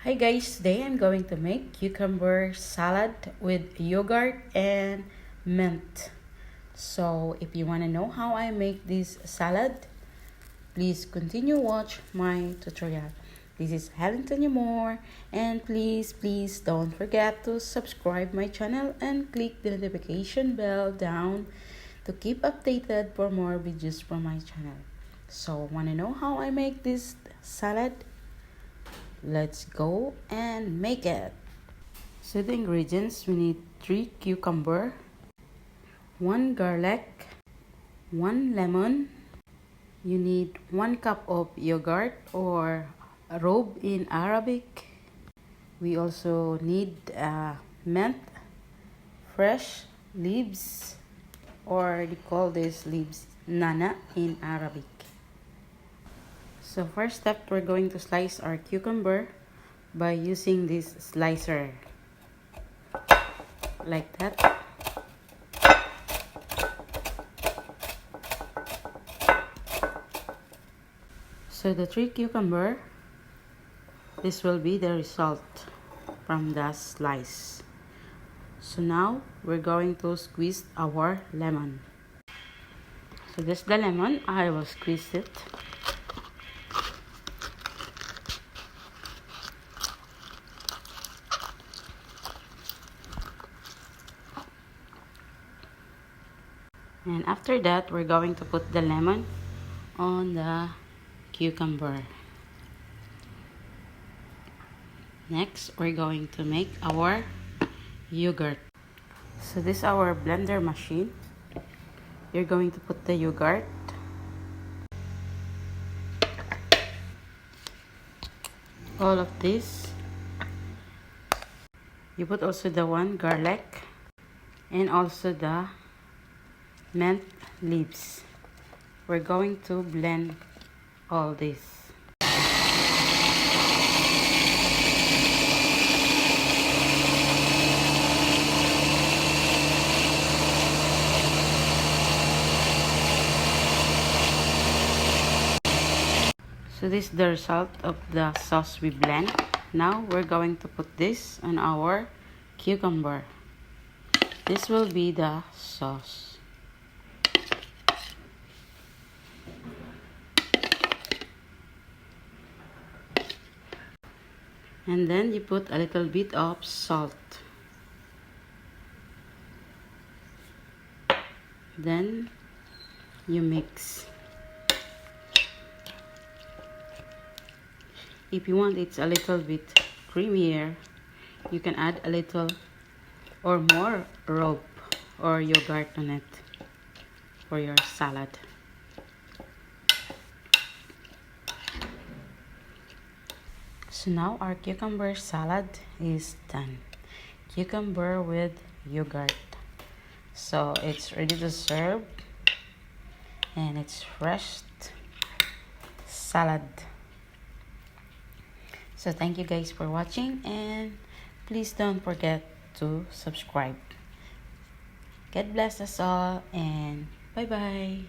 Hi guys, today I'm going to make cucumber salad with yogurt and mint. So if you want to know how I make this salad, please continue watch my tutorial. This is Helen Moore, and please don't forget to subscribe my channel and click the notification bell down to keep updated for more videos from my channel. So want to know how I make this salad? Let's go and make it. So the ingredients, we need 3 cucumber, 1 garlic, 1 lemon. You need 1 cup of yogurt or robe in Arabic. We also need mint, fresh leaves, or they call these leaves nana in Arabic. So first step, we're going to slice our cucumber by using this slicer like that. So the 3 cucumber, this will be the result from the slice. So now we're going to squeeze our lemon. So this is the lemon, I will squeeze it. And after that, we're going to put the lemon on the cucumber. Next, we're going to make our yogurt. So this is our blender machine. You're going to put the yogurt. All of this. You put also the 1 garlic and also the mint leaves. We're going to blend all this. So this is the result of the sauce we blend. Now we're going to put this on our cucumber. This will be the sauce. And then you put a little bit of salt. Then you mix. If you want it's a little bit creamier, you can add a little or more robe or yogurt on it for your salad. So now our cucumber salad is done. Cucumber with yogurt. So it's ready to serve, and it's fresh salad. So thank you guys for watching, and please don't forget to subscribe. God bless us all, and bye bye.